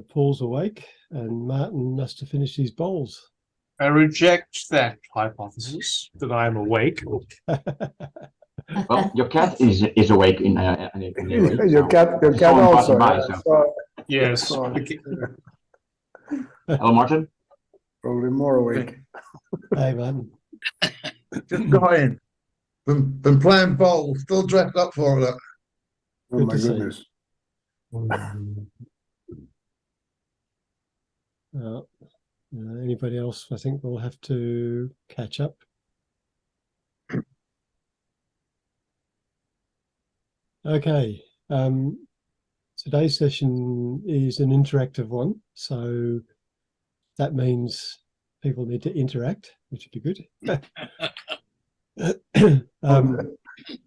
Paul's awake and Martin must have finished his bowls. I reject that hypothesis that I am awake. Well, your cat is awake in any way. Your cat also. By, Yeah, so. Yes. Hello, Martin. Probably more awake. Hey, Martin. Just got in. Been playing bowls, still dressed up for it. Oh Good my to see goodness. Anybody else? I think we'll have to catch up. Okay. Today's session is an interactive one, so that means people need to interact, which would be good.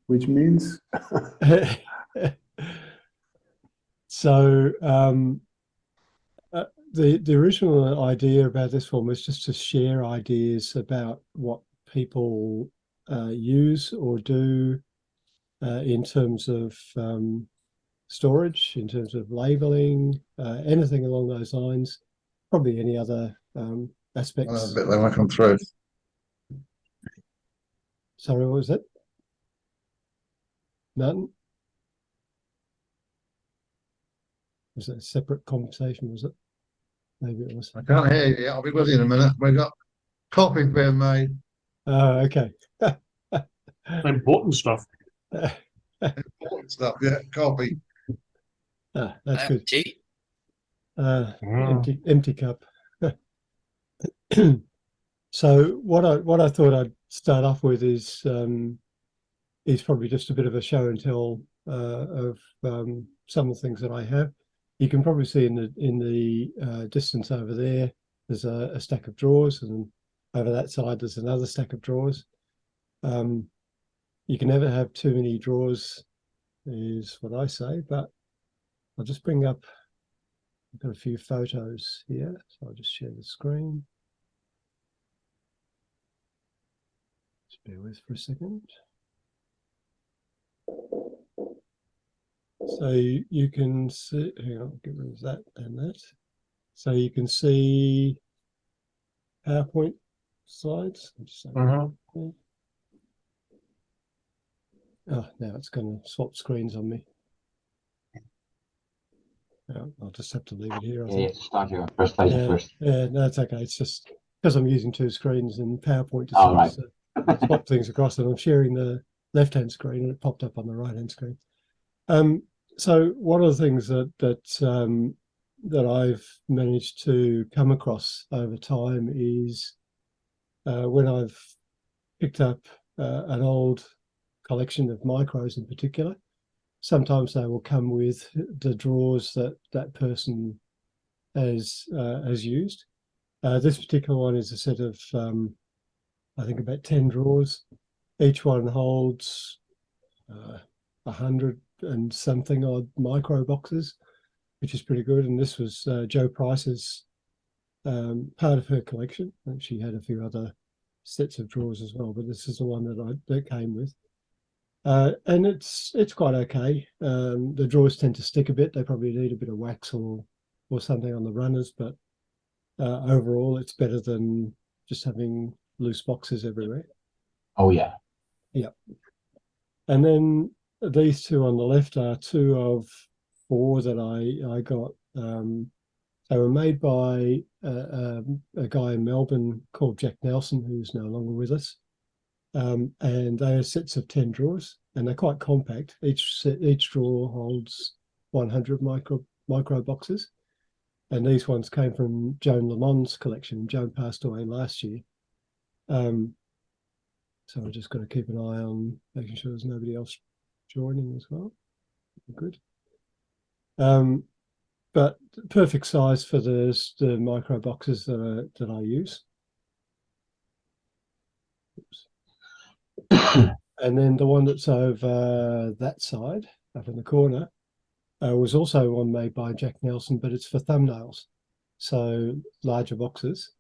Which means? So the original idea about this one was just to share ideas about what people use or do in terms of storage, in terms of labeling, anything along those lines, probably any other aspects. A bit like I come through. Sorry, what was that? Martin? Was it a separate conversation, was it? Maybe it was. I can't hear you yet. I'll be with you in a minute. We've got coffee being made. Oh, okay. Important stuff. Important stuff, yeah. Coffee. That's good. Tea. Empty cup. So what I thought I'd start off with is probably just a bit of a show and tell of some of the things that I have. You can probably see in the distance over there, there's a stack of drawers, and over that side there's another stack of drawers. You can never have too many drawers, is what I say, but I'll just bring up, I've got a few photos here, so I'll just share the screen. Just bear with for a second. So you can see, hang on, get rid of that and that. So you can see PowerPoint slides. Oh, now it's going to swap screens on me. I'll just have to leave it here. I think. Yeah, start your presentation first. Yeah, no, it's okay. It's just because I'm using two screens and PowerPoint to swap things across, and I'm sharing the left-hand screen, and it popped up on the right-hand screen. So one of the things that I've managed to come across over time is when I've picked up an old collection of micros in particular, sometimes they will come with the drawers that person has used. This particular one is a set of, I think about 10 drawers. Each one holds 100 and something odd micro boxes, which is pretty good. And this was Jo Price's part of her collection. And she had a few other sets of drawers as well, but this is the one that came with. And it's quite okay. The drawers tend to stick a bit. They probably need a bit of wax or something on the runners, but overall it's better than just having loose boxes everywhere. Oh yeah. Yeah. And then these two on the left are two of four that I got. They were made by a guy in Melbourne called Jack Nelson, who's no longer with us. And they are sets of 10 drawers, and they're quite compact. Each drawer holds 100 micro boxes. And these ones came from Joan Lamont's collection. Joan passed away last year. So I've just got to keep an eye on making sure there's nobody else joining as well. Good. But perfect size for the micro boxes that I use. Oops. And then the one that's over that side, up in the corner, was also one made by Jack Nelson, but it's for thumbnails, so larger boxes.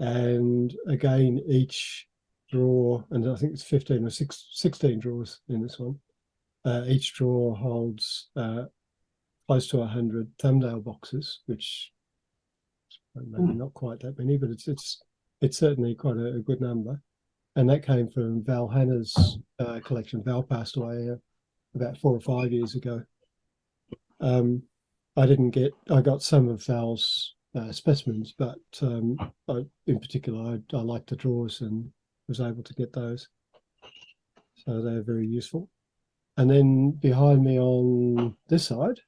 And again, each drawer, and I think it's 15 or 16 drawers in this one, each drawer holds close to 100 thumbnail boxes, which maybe not quite that many, but it's certainly quite a good number. And that came from Val Hanna's collection. Val passed away about 4 or 5 years ago. I got some of Val's specimens, but in particular, I liked the drawers and was able to get those. So they're very useful. And then behind me on this side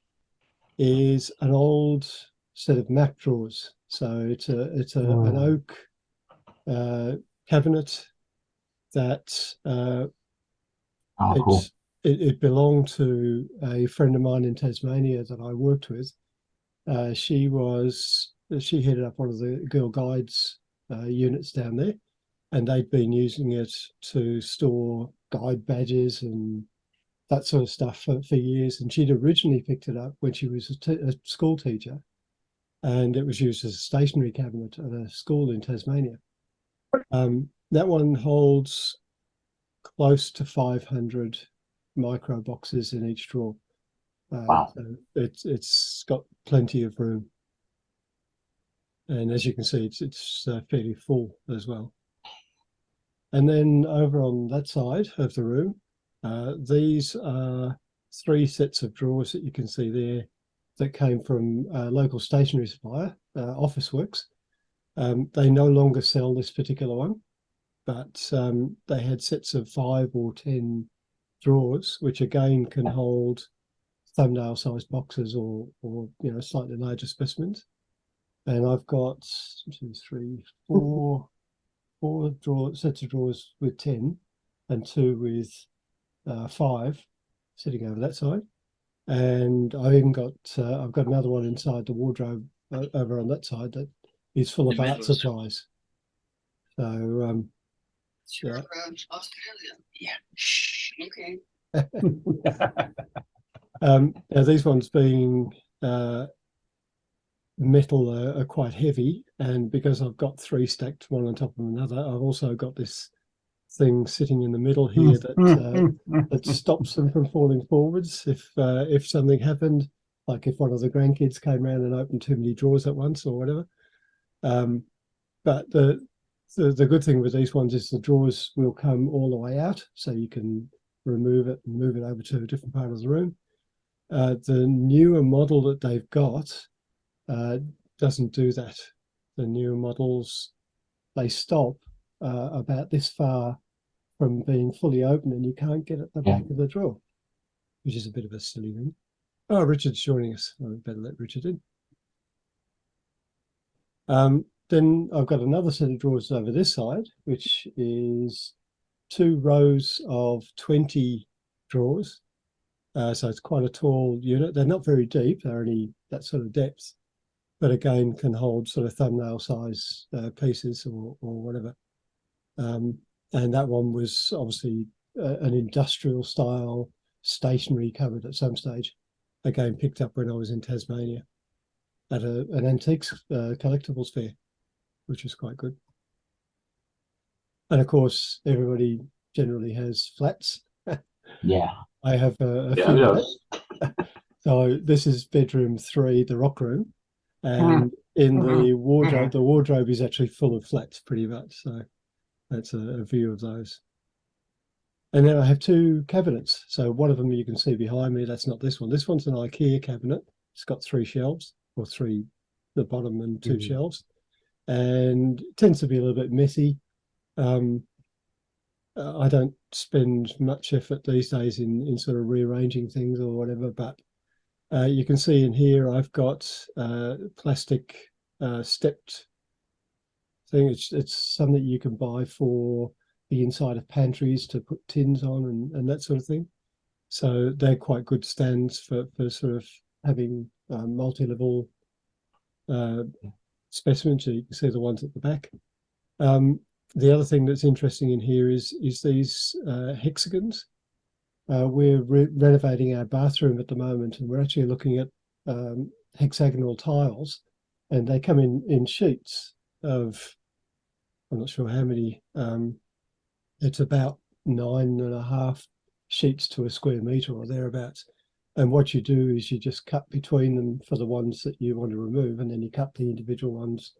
is an old set of map drawers. So it's an oak cabinet that cool. it belonged to a friend of mine in Tasmania that I worked with. She headed up one of the Girl Guides units down there, and they'd been using it to store guide badges and that sort of stuff for years. And she'd originally picked it up when she was a school teacher, and it was used as a stationery cabinet at a school in Tasmania. That one holds close to 500 micro boxes in each drawer. Wow. So it's got plenty of room. And as you can see, it's fairly full as well. And then over on that side of the room, these are 3 sets of drawers that you can see there that came from a local stationery supplier, Officeworks. They no longer sell this particular one, but they had sets of 5 or 10 drawers, which again can hold thumbnail sized boxes or slightly larger specimens. And I've got 2, 3, 4 sets of drawers with 10 and 2 with 5 sitting over that side. And I've even got I've got another one inside the wardrobe over on that side that is full of art supplies. So Sure, Australia. Yeah. Shh. Okay. Now these ones being metal are quite heavy, and because I've got 3 stacked one on top of another, I've also got this thing sitting in the middle here that stops them from falling forwards if something happened, like if one of the grandkids came around and opened too many drawers at once or whatever. But the good thing with these ones is the drawers will come all the way out, so you can remove it and move it over to a different part of the room. The newer model that they've got doesn't do that. The newer models, they stop about this far from being fully open, and you can't get at the back of the drawer, which is a bit of a silly thing. Oh, Richard's joining us. I better let Richard in. Then I've got another set of drawers over this side, which is 2 rows of 20 drawers. So it's quite a tall unit. They're not very deep. They're only that sort of depth, but again, can hold sort of thumbnail size pieces or whatever. And that one was obviously an industrial style stationery cupboard at some stage. Again, picked up when I was in Tasmania at an antiques collectibles fair, which is quite good. And of course, everybody generally has flats. Yeah. I have a few. So this is bedroom 3, the rock room, and in the wardrobe is actually full of flats pretty much. So that's a view of those. And then I have 2 cabinets. So one of them you can see behind me. That's not this one. This one's an IKEA cabinet. It's got 3 shelves, or 3, the bottom and 2 shelves, and it tends to be a little bit messy. I don't spend much effort these days in sort of rearranging things or whatever, but you can see in here I've got plastic stepped thing. It's something you can buy for the inside of pantries to put tins on and that sort of thing. So they're quite good stands for sort of having multi-level specimens. So you can see the ones at the back. The other thing that's interesting in here is these hexagons. We're renovating our bathroom at the moment, and we're actually looking at hexagonal tiles, and they come in sheets of, I'm not sure how many. It's about 9.5 sheets to a square metre or thereabouts. And what you do is you just cut between them for the ones that you want to remove, and then you cut the individual ones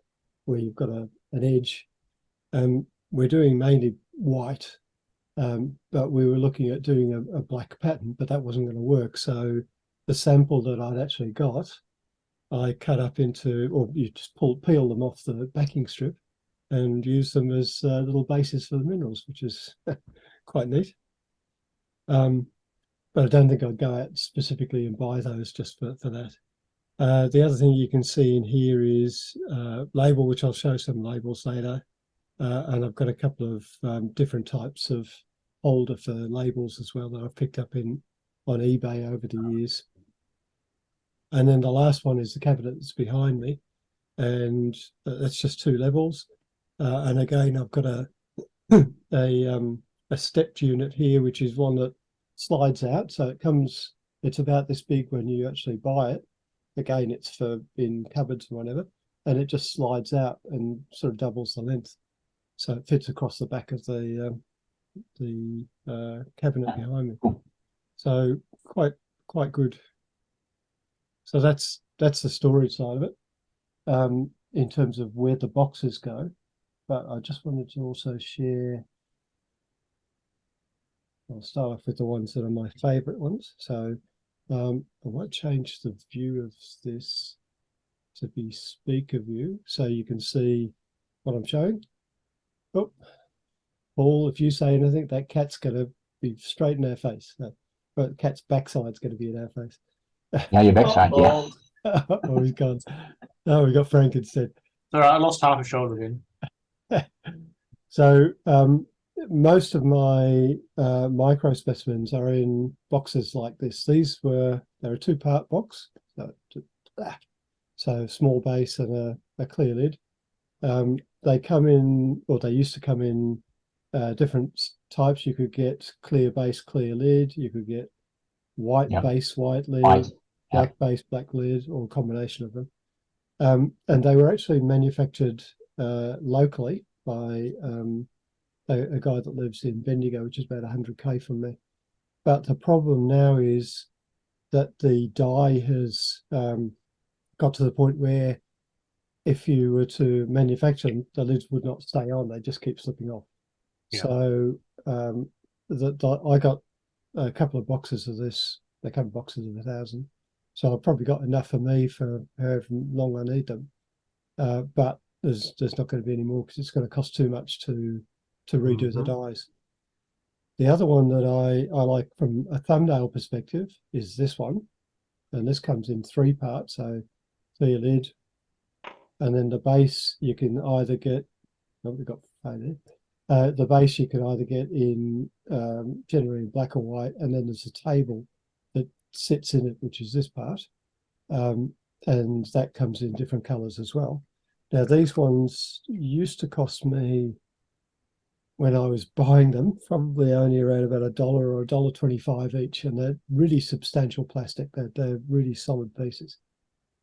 where you've got an edge. We're doing mainly white, but we were looking at doing a black pattern, but that wasn't going to work. So the sample that I'd actually got, I cut up into, or you just peel them off the backing strip and use them as little bases for the minerals, which is quite neat. But I don't think I'd go out specifically and buy those just for that. The other thing you can see in here is label, which I'll show some labels later. And I've got a couple of different types of holder for labels as well that I've picked up on eBay over the years. And then the last one is the cabinet that's behind me, and that's just 2 levels. And again, I've got a stepped unit here, which is one that slides out. So it's about this big when you actually buy it. Again, it's for in cupboards or whatever, and it just slides out and sort of doubles the length. So it fits across the back of the cabinet behind me. So quite good. So that's the storage side of it, in terms of where the boxes go. But I just wanted to also share. I'll start off with the ones that are my favorite ones. So I might change the view of this to be speaker view so you can see what I'm showing. Oh, Paul, if you say anything, that cat's going to be straight in our face. No, but the cat's backside's going to be in our face. Yeah, your backside, yeah. Oh, he's gone. Oh, we got Frank instead. All right, I lost half a shoulder again. So most of my micro specimens are in boxes like this. They're a 2-part box, so small base and a clear lid. They come in, or they used to come in different types. You could get clear base, clear lid. You could get white base, white lid, black base, black lid, or a combination of them. And they were actually manufactured locally by a guy that lives in Bendigo, which is about 100k from me. But the problem now is that the die has got to the point where if you were to manufacture them, the lids would not stay on. They just keep slipping off. Yeah. So I got a couple of boxes of this. They come in boxes of 1,000. So I've probably got enough for me for however long I need them. But there's not going to be any more because it's going to cost too much to redo the dies. The other one that I like from a thumbnail perspective is this one. And this comes in 3 parts. So clear lid. And then the base you can either get, we've got the base you can either get in generally in black or white, and then there's a table that sits in it, which is this part, and that comes in different colors as well. Now these ones used to cost me, when I was buying them, probably only around about $1 or $1.25 each, and they're really substantial plastic. They're really solid pieces.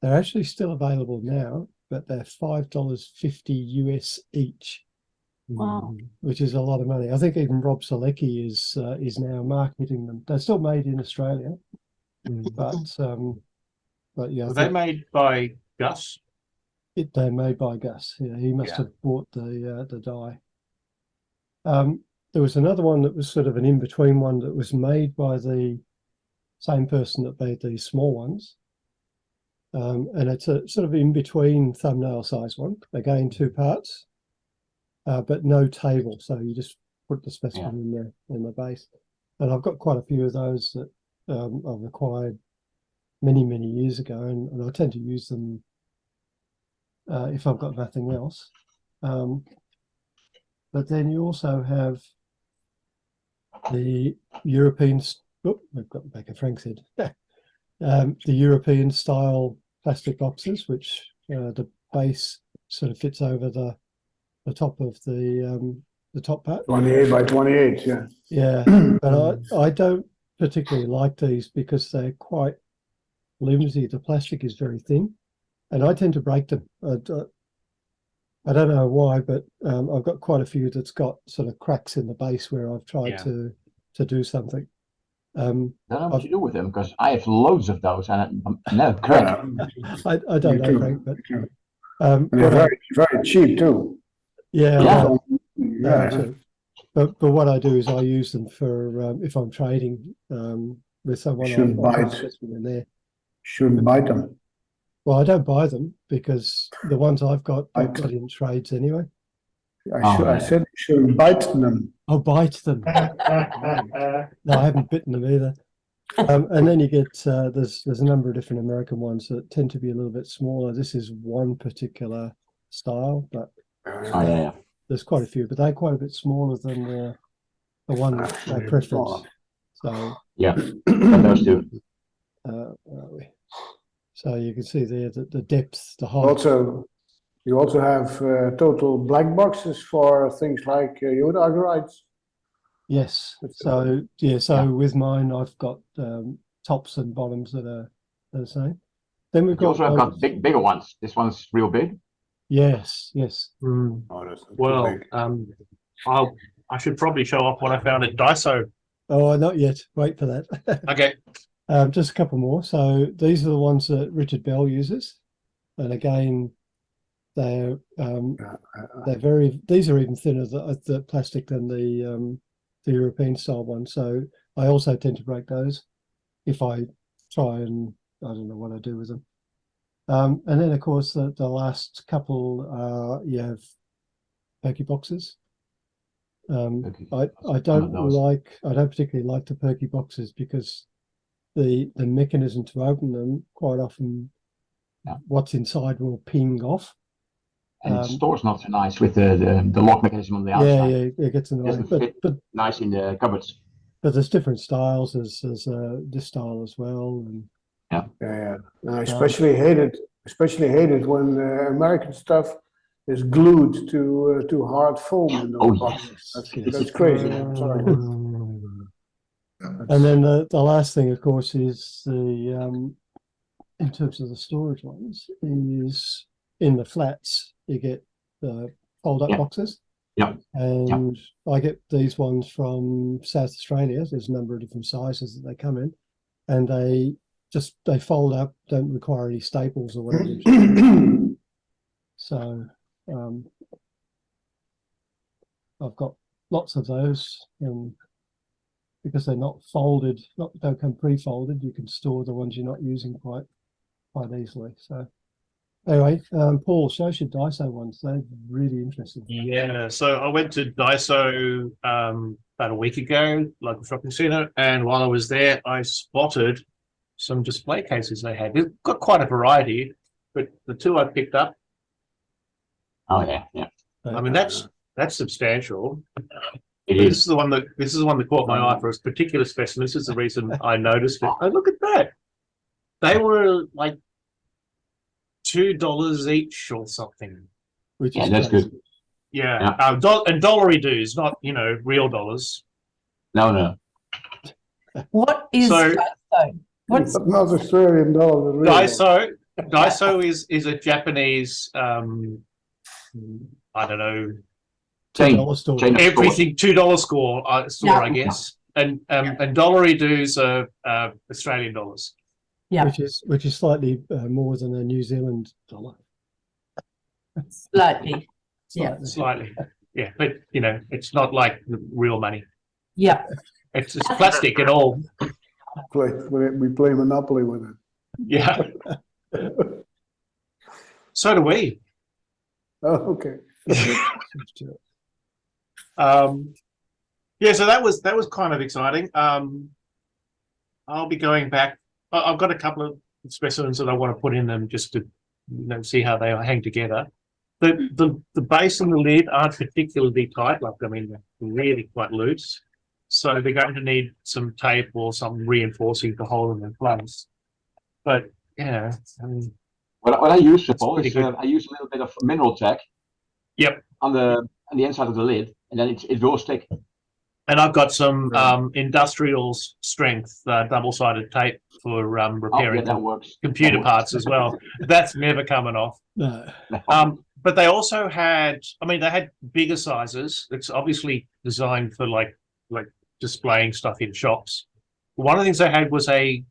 They're actually still available now, but they're $5.50 US each. Wow. Which is a lot of money. I think even Rob Selecki is now marketing them. They're still made in Australia, but yeah. Were they made by Gus? They're made by Gus. Yeah, he must have bought the die. There was another one that was sort of an in-between one that was made by the same person that made these small ones. And it's a sort of in-between thumbnail size one. Again, 2 parts, but no table. So you just put the specimen in the base. And I've got quite a few of those that I've acquired many, many years ago, and I tend to use them if I've got nothing else. But then you also have the European, we've got back at Frank's head, the European style plastic boxes, which the base sort of fits over the top of the top part. 28 by 28, yeah. Yeah, but I don't particularly like these because they're quite flimsy. The plastic is very thin, and I tend to break them. I don't know why, but I've got quite a few that's got sort of cracks in the base where I've tried to do something. don't know what you do with them because I have loads of those and no crack. I don't know, too. Frank, but Too. um, And they're what I- very cheap too. yeah, Yeah. well, Yeah. true. But what I do is I use them for if I'm trading with someone. Shouldn't I'll put a bite. specimen in there. Shouldn't bite them. Well, I don't buy them because the ones I've got Bite. in trades anyway. I said you shouldn't bite them. I'll bite them. No, I haven't bitten them either. And then you get there's a number of different American ones that tend to be a little bit smaller. This is one particular style, but Oh yeah. there's quite a few, but they're quite a bit smaller than the one I preference. So Yeah. And those two. where are we? So you can see there that the depth, the height. Also, you also have total black boxes for things like iode agarites. Yes. So with mine, I've got tops and bottoms that are the same. Then we've You also have got ones- bigger ones. This one's real big. Yes. Mm, Oh, that's not too well, big. I should probably show off what I found at Daiso. Oh, not yet. Wait for that. Okay. Just a couple more. So these are the ones that Richard Bell uses, and again, they're very. These are even thinner the plastic than the European style ones. So I also tend to break those if I try and I don't know what I do with them. And then of course the last couple you have perky boxes. I don't particularly like the perky boxes because the mechanism to open them quite often what's inside will ping off. And the store's not so nice with the lock mechanism on the outside. Yeah, it gets in the way. Doesn't fit nice in the cupboards. But there's different styles. There's this style as well, and Yeah. I especially hate it when American stuff is glued to hard foam in those boxes. That's crazy. I'm sorry. and then the last thing, of course, is the in terms of the storage ones is in the flats you get the fold-up boxes. Yeah. And I get these ones from South Australia. There's a number of different sizes that they come in, and they fold up, don't require any staples or whatever. So I've got lots of those, and because they're not folded, don't come pre-folded, you can store the ones you're not using quite easily. So anyway, Paul, show us your Daiso ones. They're really interesting. Yeah, so I went to Daiso about a week ago, local shopping centre, and while I was there, I spotted some display cases they had. They've got quite a variety, but the two I picked up, Oh yeah. I mean, that's substantial. It But is. this is the one that caught my eye for a particular specimen. This is the reason I noticed it. Oh, look at that! They were like $2 each or something. Which Yeah, is that's crazy. good. Yeah, and dollary dues, not real dollars. No. What is So- Daiso? What's But not Australian dollars. Really. Daiso is a Japanese I don't know, $2 store. Chain of everything $2 store, Yeah. I guess, and dollary dues are Australian dollars. Yeah. which is slightly more than a New Zealand dollar. slightly? Yeah. Slightly, yeah, but it's not like real money. Yeah. It's plastic and all. We play Monopoly with it. Yeah. So do we. Oh, okay. Yeah, so that was kind of exciting. I'll be going back. I've got a couple of specimens that I want to put in them just to see how they hang together. The base and the lid aren't particularly tight. They're really quite loose. So they're going to need some tape or some reinforcing to hold them in place. But What I use, Paul, pretty is good. I use a little bit of mineral tack. Yep. On the inside of the lid, and then it will stick. And I've got some industrial strength double-sided tape for repairing that works. computer That works. parts as well. That's never coming off. No. But they also had, they had bigger sizes. It's obviously designed for like displaying stuff in shops. one of the things I had was a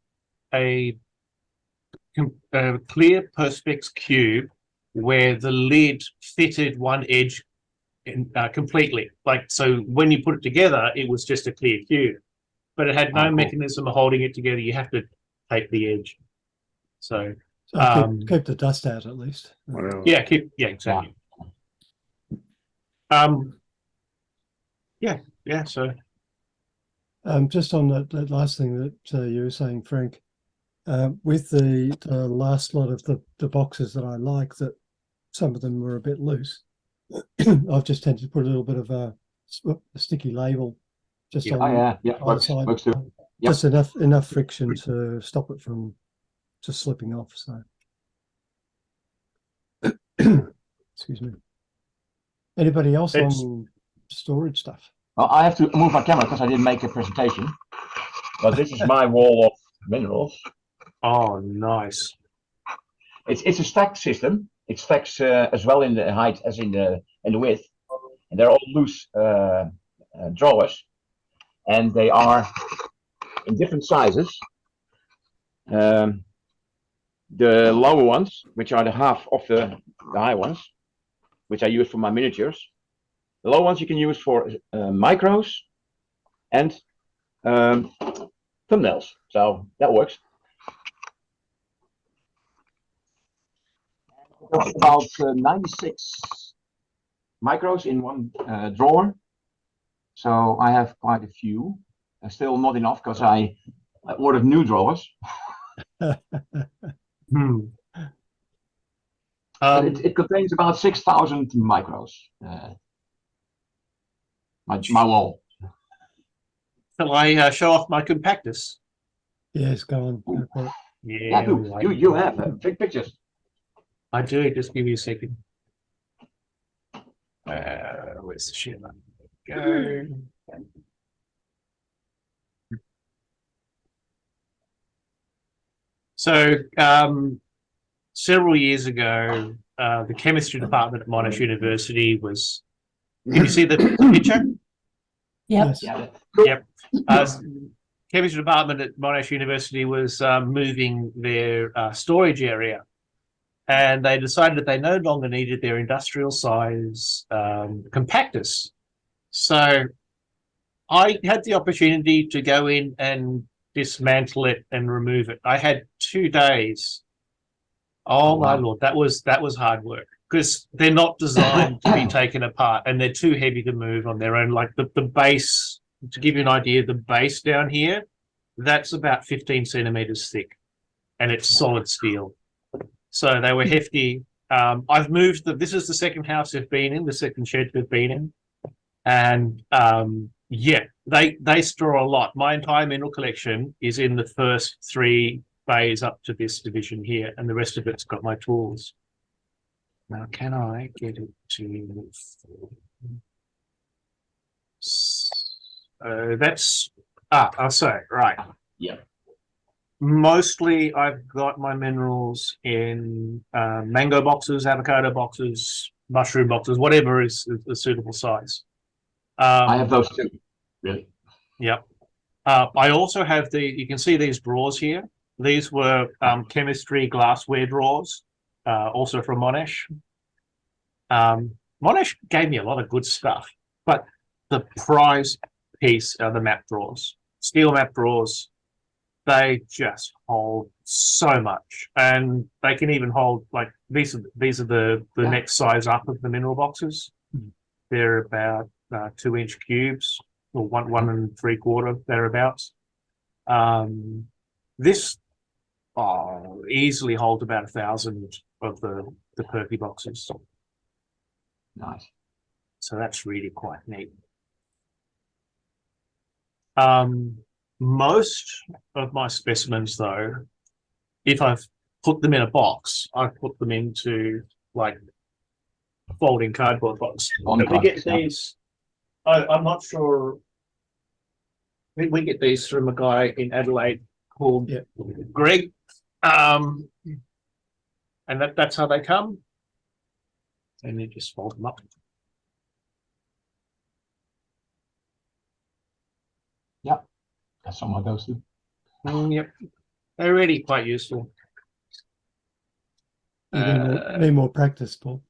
clear perspex cube where the lid fitted one edge completely. Like, so when you put it together, it was just a clear cube, but it had no cool. mechanism of holding it together. You have to take the edge. So, So keep the dust out at least. Whatever. yeah, exactly. Yeah. So, Just on that last thing that you were saying, Frank, with the last lot of the boxes that I like, that some of them were a bit loose, I've just tended to put a little bit of a sticky label just Yeah. on Yeah, either works, side, works too. Yep. just enough friction to stop it from just slipping off. So, excuse me. Anybody else on storage stuff? Well, I have to move my camera because I didn't make a presentation. But this is my wall of minerals. oh, nice. It's a stacked system. It stacks as well in the height as in the width, and they're all loose drawers, and they are in different sizes. The lower ones, which are the half of the high ones, which I use for my miniatures. The low ones you can use for micros and thumbnails, so that works. About 96 micros in one drawer, so I have quite a few. Still not enough because I ordered new drawers. But it contains about 6,000 micros. My wall. Shall I show off my compactus? Yes, go on. Go for it. Yeah, you have big pictures. I do. Just give me a second. Where's the shit? Go. So, several years ago, the chemistry department at Monash University was. Can you see the picture? Yep. Yeah. Yep. Chemistry department at Monash University was moving their storage area, and they decided that they no longer needed their industrial size compactus. So I had the opportunity to go in and dismantle it and remove it. I had 2 days. Oh my Lord, that was hard work, because they're not designed to be taken apart, and they're too heavy to move on their own. Like the base, to give you an idea, the base down here, that's about 15 centimeters thick, and it's solid steel. So they were hefty. I've moved them. This is the second house they've been in, the second shed they've been in. And yeah, they store a lot. My entire mineral collection is in the first 3 bays up to this division here, and the rest of it's got my tools. Now, can I get it to... that's... I'll say, right. Yeah. Mostly I've got my minerals in mango boxes, avocado boxes, mushroom boxes, whatever is a suitable size. I have those too, really. Yep. I also have you can see these drawers here. These were chemistry glassware drawers, also from Monash. Monash gave me a lot of good stuff, but the prize piece are the map drawers. Steel map drawers, they just hold so much, and they can even hold, like, these are the next size up of the mineral boxes. They're about 2-inch cubes, or 1 3/4 thereabouts. This easily holds about 1,000 of the perky boxes. Nice. So that's really quite neat. Most of my specimens, though, if I've put them in a box, I've put them into, like, a folding cardboard box. We get these. I'm not sure. We get these from a guy in Adelaide called Greg, and that's how they come. And you just fold them up. Yeah, got some of those too. Yep, they're really quite useful. You need more practice, Paul.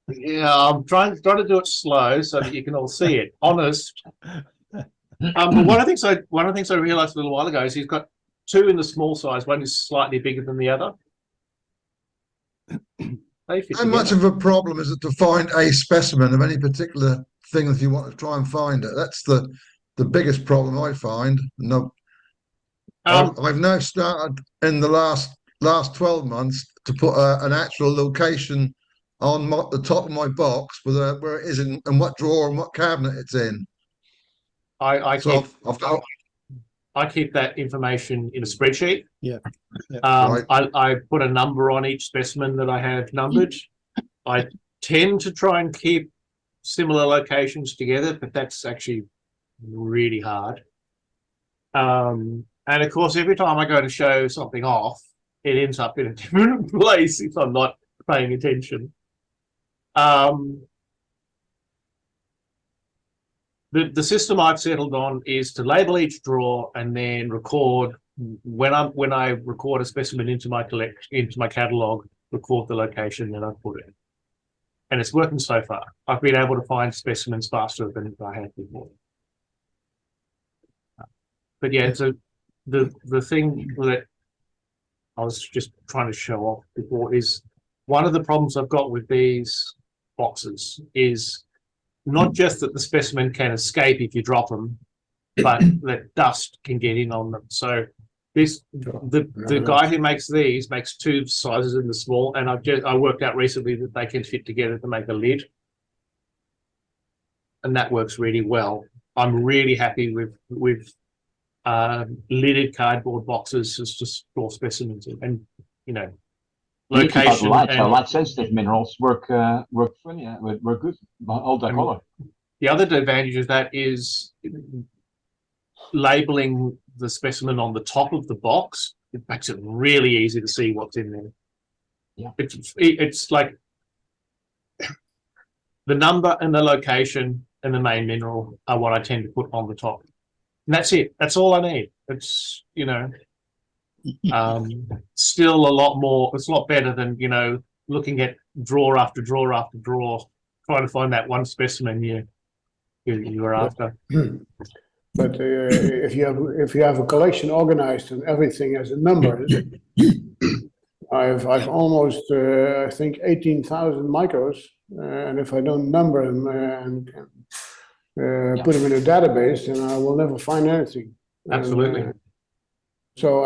Yeah, I'm trying to do it slow so that you can all see it. Honest. But one of the things I realized a little while ago is he's got two in the small size. One is slightly bigger than the other. They fit How much together. of a problem is it to find a specimen of any particular thing if you want to try and find it? That's the biggest problem I find. No, I've now started in the last 12 months to put an actual location on the top of my box with where it is and what drawer and what cabinet it's in. I keep that information in a spreadsheet. Yeah. Right. I put a number on each specimen that I have numbered. I tend to try and keep similar locations together, but that's actually really hard. And of course, every time I go to show something off, it ends up in a different place if I'm not paying attention. The system I've settled on is to label each drawer and then record when I record a specimen into my catalog, record the location, then I put it. And it's working so far. I've been able to find specimens faster than I had before. But yeah, so the thing that I was just trying to show off before is one of the problems I've got with these boxes is not just that the specimen can escape if you drop them, but that dust can get in on them. So the guy who makes these makes two sizes in the small, and I worked out recently that they can fit together to make a lid, and that works really well. I'm really happy with lidded cardboard boxes as to store specimens in, and location. Light sensitive minerals work funny, work good. Hold that color. The other advantage of that is labeling the specimen on the top of the box. It makes it really easy to see what's in there. Yeah, it's like the number and the location and the main mineral are what I tend to put on the top, and that's it. That's all I need. It's still a lot more. It's a lot better than looking at drawer after drawer after drawer, trying to find that one specimen you were after. But if you have a collection organized and everything has a number, I've almost I think 18,000 micros, and if I don't number them and put them in a database, then I will never find anything. Absolutely. So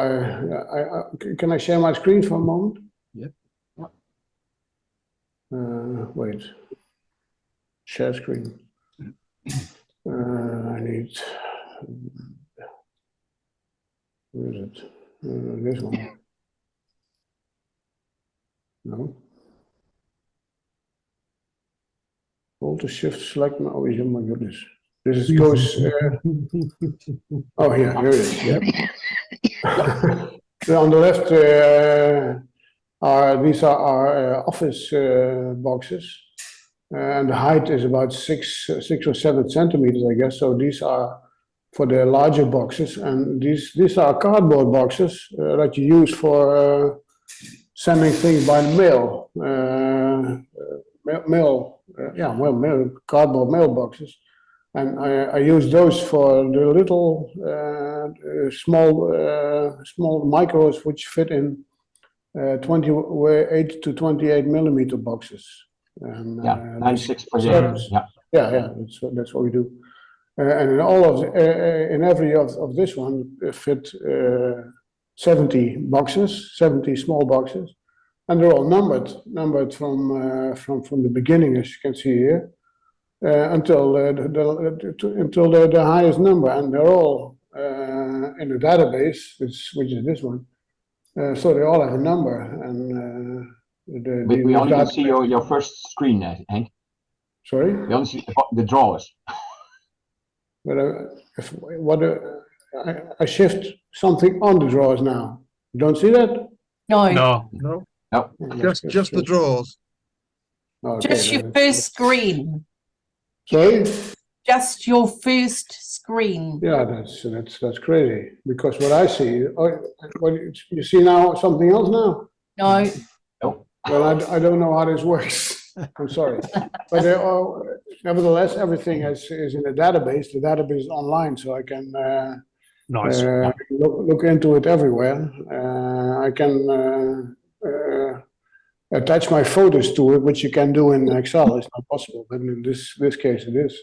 can I share my screen for a moment? Yep. Wait. Share screen. I need. Where is it? This one. No. Hold the shift select. Oh my goodness. This goes. Oh, here it is. Yep. On the left these are our office boxes, and the height is about 6 or 7 centimeters, I guess. So these are for the larger boxes, and these are cardboard boxes that you use for sending things by mail. Cardboard mailboxes. And I use those for the little small micros which fit in 8 to 28 millimeter boxes. And, 96 for that's what we do. And in all of in every of this one fit 70 boxes, 70 small boxes, and they're all numbered from the beginning, as you can see here. Until the highest number, and they're all in a database, which is this one. So they all have a number, and we only can see your first screen, Henk. Sorry. We only see the drawers. But I shift something on the drawers now. You don't see that? No, No, Oh, just the drawers. okay, just your then first screen. Sorry. just your first screen. Yeah, that's crazy, because what I see, what you see now, something else now? No, Well, I don't know how this works. I'm sorry. But nevertheless, everything is in a database. The database is online, so I can Nice. look into it everywhere. I can attach my photos to it, which you can do in Excel. It's not possible, but in this case it is.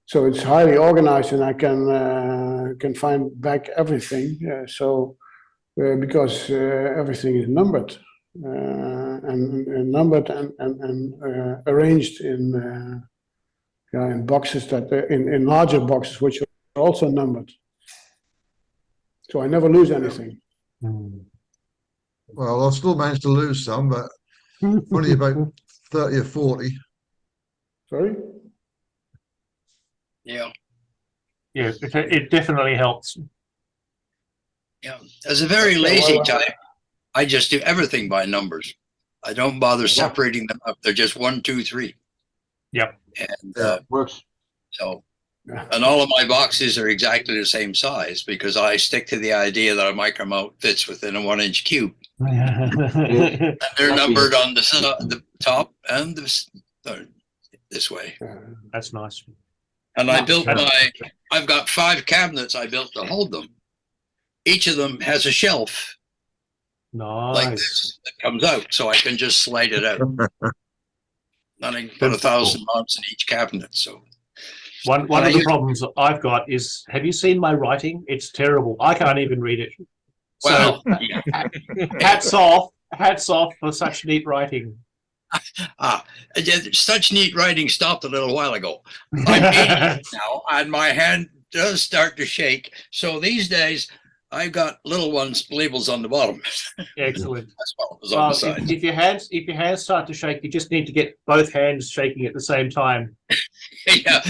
So it's highly organized, and I can find back everything. Because everything is numbered. And numbered and arranged in boxes in larger boxes, which are also numbered. So I never lose anything. Well, I've still managed to lose some, but only about 30 or 40. Sorry? Yeah, Yeah, it definitely helps. yeah. As a very lazy type, I just do everything by numbers. I don't bother separating them up. They're just 1, 2, 3. Yep. And Works. so, and all of my boxes are exactly the same size because I stick to the idea that a Micromount fits within a 1-inch cube. And they're numbered on the top and this way. That's nice. And I built I've got 5 cabinets I built to hold them. Each of them has a shelf like Nice. this that comes out, so I can just slide it out. And I can put 1,000 mounts in each cabinet. So One of the problems that I've got is, have you seen my writing? It's terrible. I can't even read it. So well, yeah. hats off for such neat writing. Such neat writing stopped a little while ago. I'm 80 now, and my hand does start to shake. So these days, I've got little ones labels on the bottom. Excellent. As well as on the side. If your hands start to shake, you just need to get both hands shaking at the same time. yeah,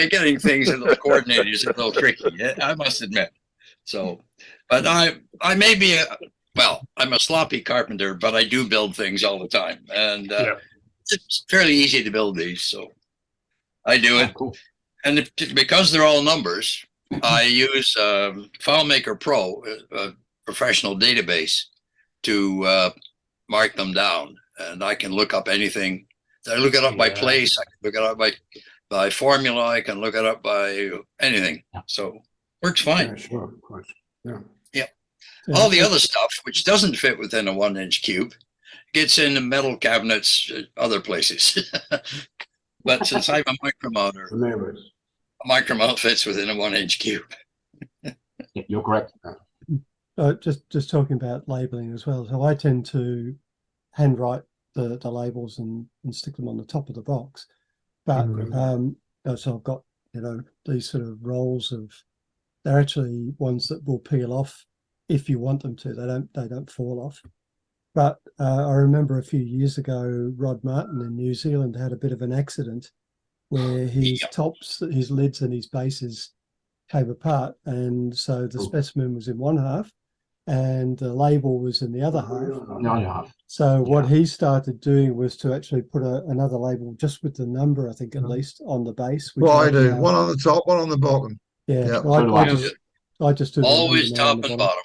getting things a little coordinated is a little tricky, I must admit. So, but I may be I'm a sloppy carpenter, but I do build things all the time, and it's fairly easy to build these. So I do it, Cool. and because they're all numbers, I use FileMaker Pro, a professional database, to mark them down, and I can look up anything. I look it up by place. I can look it up by formula. I can look it up by anything. So works fine. Yeah, sure, of course. Yeah. All the other stuff, which doesn't fit within a 1-inch cube, gets in the metal cabinets other places. But since I'm a Micromounter, The neighbors. a Micromount fits within a 1-inch cube. Yeah, you're correct. Just talking about labeling as well. So I tend to handwrite the labels and stick them on the top of the box. But so I've got, these sort of rolls of, they're actually ones that will peel off if you want them to. They don't fall off. But I remember a few years ago, Rod Martin in New Zealand had a bit of an accident where his tops, his lids and his bases came apart. And so the specimen was in one half and the label was in the other half. So what he started doing was to actually put another label just with the number, I think at least, on the base. Well, I do. One on the top, one on the bottom. Yeah. Yeah. I just do Always top and bottom.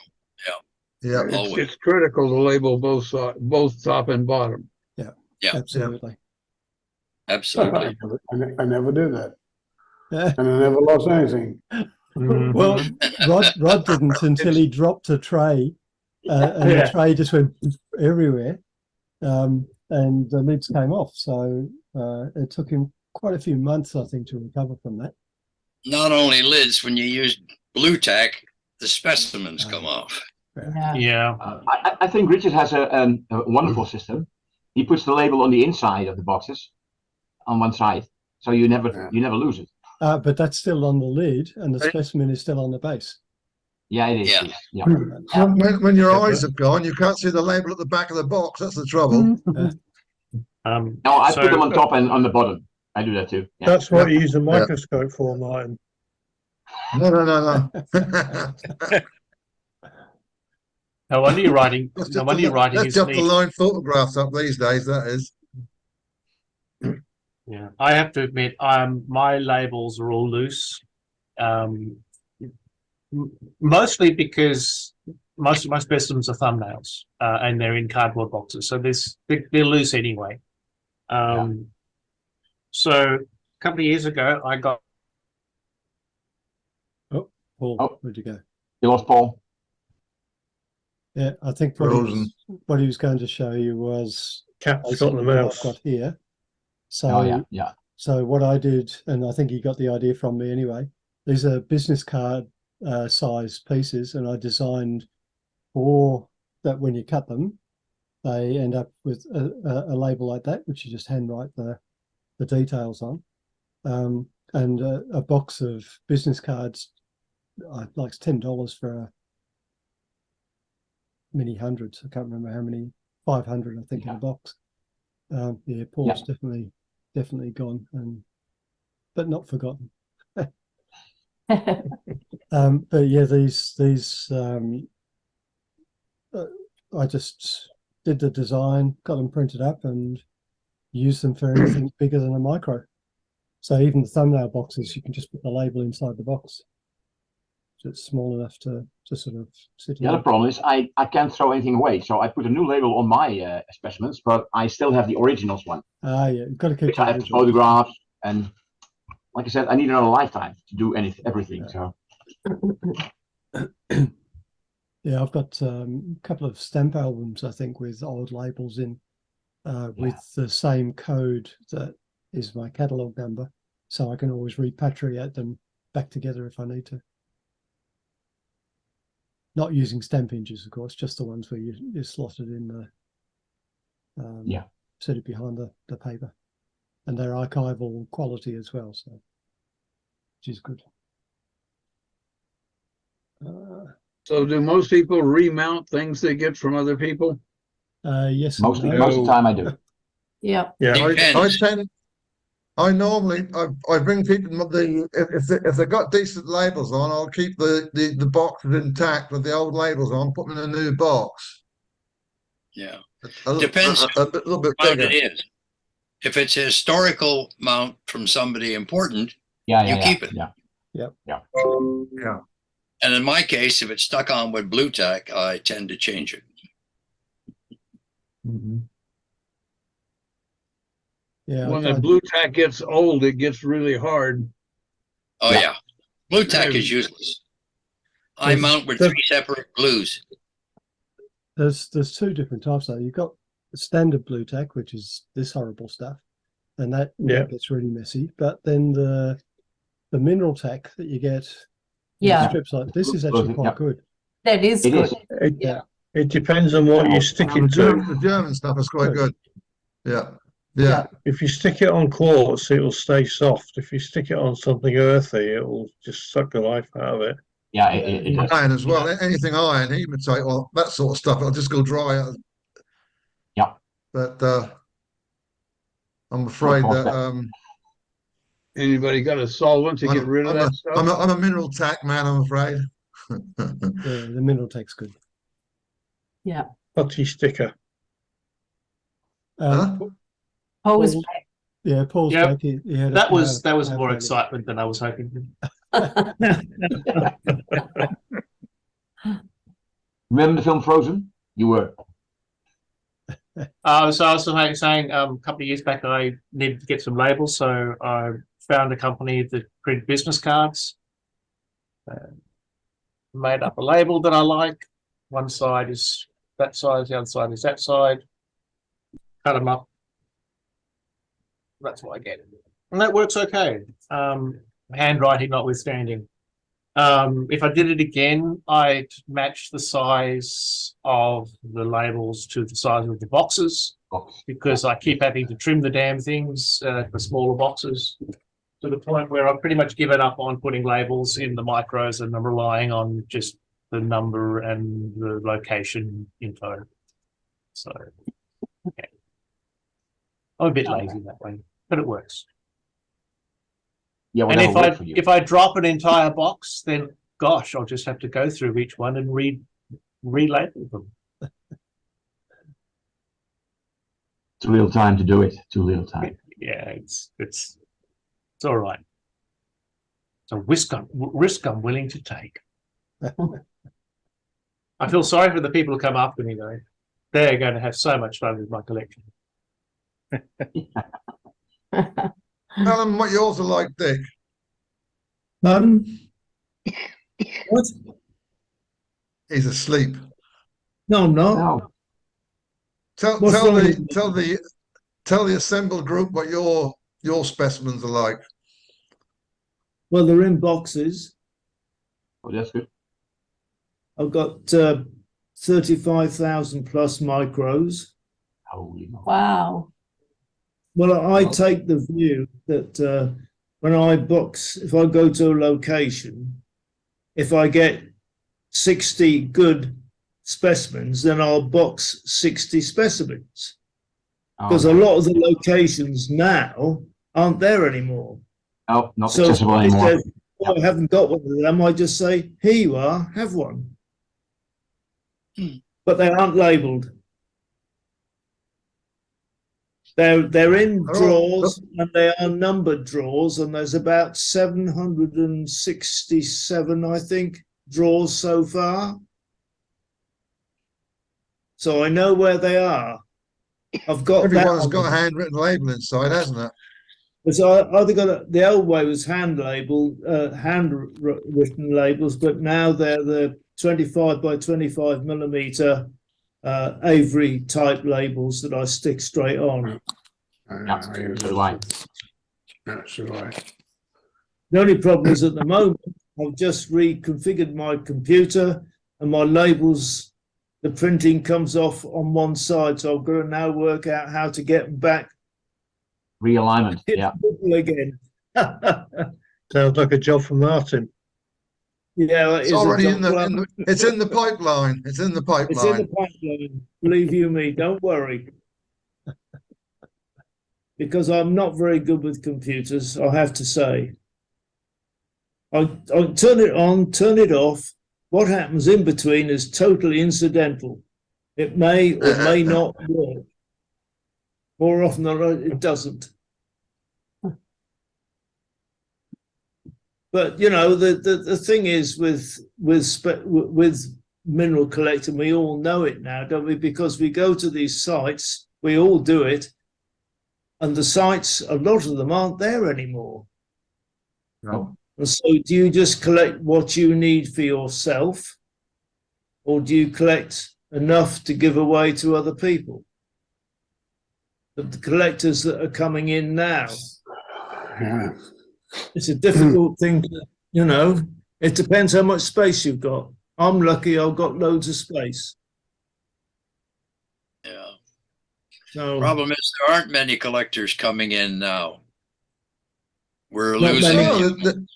Yeah. It's critical to label both top and bottom. Yeah. Absolutely. I never do that. Yeah. And I never lost anything. Well, Rod didn't until he dropped a tray, and the tray just went everywhere, and the lids came off. So it took him quite a few months, I think, to recover from that. Not only lids, when you use blue tack, the specimens come off. Yeah. I think Richard has a wonderful system. He puts the label on the inside of the boxes, on one side, so you never lose it. But that's still on the lid, and the specimen is still on the base. Yeah, it is. Yeah. Yeah. When your eyes have gone, you can't see the label at the back of the box. That's the trouble. No, I put them on top and on the bottom. I do that too. Yeah. That's what you use a microscope for, Martin. No. No wonder you're writing. That's No wonder you're writing. just the line photographs up these days. That is. Yeah, I have to admit, my labels are all loose. Mostly because most of my specimens are thumbnails, and they're in cardboard boxes, so they're loose anyway. So a couple of years ago, I got. Paul, Oh. where'd you go? You lost Paul. Yeah, I think Frozen. what he was going to show you was Cat's got the basically what I've mouse. got here. So, Oh yeah. so what I did, and I think he got the idea from me anyway, these are business card size pieces, and I designed for that when you cut them, they end up with a label like that, which you just handwrite the details on. And a box of business cards, like $10 for a many hundreds. I can't remember how many, 500, I think, in a box. Yeah, Paul's definitely gone, but not forgotten. But yeah, these I just did the design, got them printed up, and used them for anything bigger than a micro. So even the thumbnail boxes, you can just put the label inside the box. So it's small enough to sort of sit in. The other problem is I can't throw anything away, so I put a new label on my specimens, but I still have the originals one. Yeah, you've got to keep Which I have photographs, and like I said, I need another lifetime to do everything. So yeah, I've got a couple of stamp albums, I think, with old labels in, with the same code that is my catalogue number, so I can always repatriate them back together if I need to. Not using stamp inches, of course, just the ones where you slot it in the set it behind the paper, and they're archival quality as well, so which is good. So do most people remount things they get from other people? Yes, most of no. the time I do. Yeah. Yeah, I normally I bring people if they got decent labels on, I'll keep the boxes intact with the old labels on, put them in a new box. Yeah. Depends. A little bit Mount bigger. it is. If it's a historical mount from somebody important, you keep it. Yeah. And in my case, if it's stuck on with blue tack, I tend to change it. Yeah, When the blue tack gets old, it gets really hard. Oh yeah. Blue tack is useless. I mount with 3 separate glues. There's two different types though. You've got the standard blue tack, which is this horrible stuff, and that gets really messy. But then the mineral tack that you get in strips like this is actually quite good. That is good. It depends on what you're sticking to. The German stuff is quite good. Yeah. If you stick it on quartz, it will stay soft. If you stick it on something earthy, it will just suck the life out of it. Yeah, it does. Iron as well. Anything iron, hematite, well, that sort of stuff, it'll just go dry. Yeah. But I'm afraid that Anybody got a solvent to get rid of that stuff? I'm a mineral tack man, I'm afraid. Yeah, the mineral tack's good. Yeah. Putty sticker. Paul's yeah, Paul's back. He had that was more excitement than I was hoping for. Remember the film Frozen? You were. So I was saying a couple of years back I needed to get some labels, so I found a company that print business cards. Made up a label that I like. One side is that size, the other side is that side. Cut them up. That's what I get. And that works okay. Handwriting notwithstanding. If I did it again, I'd match the size of the labels to the size of the boxes, because I keep having to trim the damn things for smaller boxes, to the point where I've pretty much given up on putting labels in the micros and I'm relying on just the number and the location info. So I'm a bit lazy that way, but it works. Yeah, and if I drop an entire box, then gosh, I'll just have to go through each one and relabel them. Too little time to do it. Too little time. yeah, it's all right. It's a risk I'm willing to take. I feel sorry for the people who come after me though. They're going to have so much fun with my collection. Tell them what yours are like, Dick. What? He's asleep. No, I'm not. No. Tell What's tell wrong the with me? tell the assembled group what your specimens are like. Well, they're in boxes. Oh, that's good. I've got 35,000 plus micros. Holy moly. Wow. Well, I take the view that when I box, if I go to a location, if I get 60 good specimens, then I'll box 60 specimens. Because a lot of the locations now aren't there anymore. Oh, not So accessible if anymore. there's, "Oh, I haven't got one of them," I just say, "Here you are, have one." But they aren't labelled. They're in They're all- drawers and they are numbered drawers, and there's about 767, I think, drawers so far. So I know where they are. I've got that. Everyone's on got a them. handwritten label inside, hasn't it? So I either the old way was handwritten labels, but now they're the 25 by 25 millimeter Avery type labels that I stick straight on. Yeah, I use so it. do I. Yeah, so do I. The only problem is at the moment I've just reconfigured my computer and my labels, the printing comes off on one side, so I've got to now work out how to get them back Realignment. Yeah. again. Sounds like a job for Martin. Yeah, that It's is a already job in the, for- in the it's in the pipeline. It's in the It's in the pipeline. pipeline. Believe you me, don't worry. Because I'm not very good with computers, I have to say. I turn it on, turn it off. What happens in between is totally incidental. It may or may not work. More often than not, it doesn't. But you know, the thing is with mineral collecting, we all know it now, don't we? Because we go to these sites, we all do it, and the sites, a lot of them aren't there anymore. No. And so, do you just collect what you need for yourself, or do you collect enough to give away to other people? But the collectors that are coming in now, Yeah. it's a difficult thing to, you know, it depends how much space you've got. I'm lucky I've got loads of space. Yeah. So Problem is there aren't many collectors coming in now. We're Not losing. many.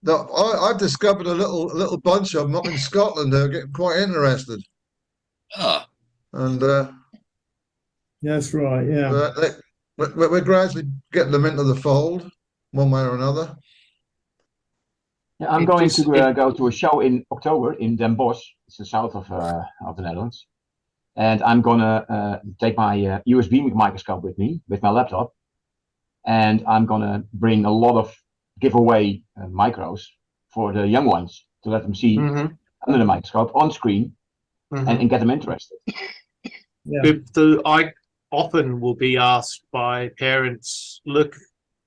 I've discovered a little bunch of them up in Scotland. They're getting quite interested, Ah, and that's right, yeah. we're gradually getting them into the fold, one way or another. Yeah, I'm It going just- to go to a show in October in Den Bosch. It's the south of the Netherlands. And I'm gonna take my USB microscope with me, with my laptop. And I'm gonna bring a lot of giveaway micros for the young ones to let them see Mhm, under the microscope on screen mhm. and get them interested. Yeah. I often will be asked by parents, look,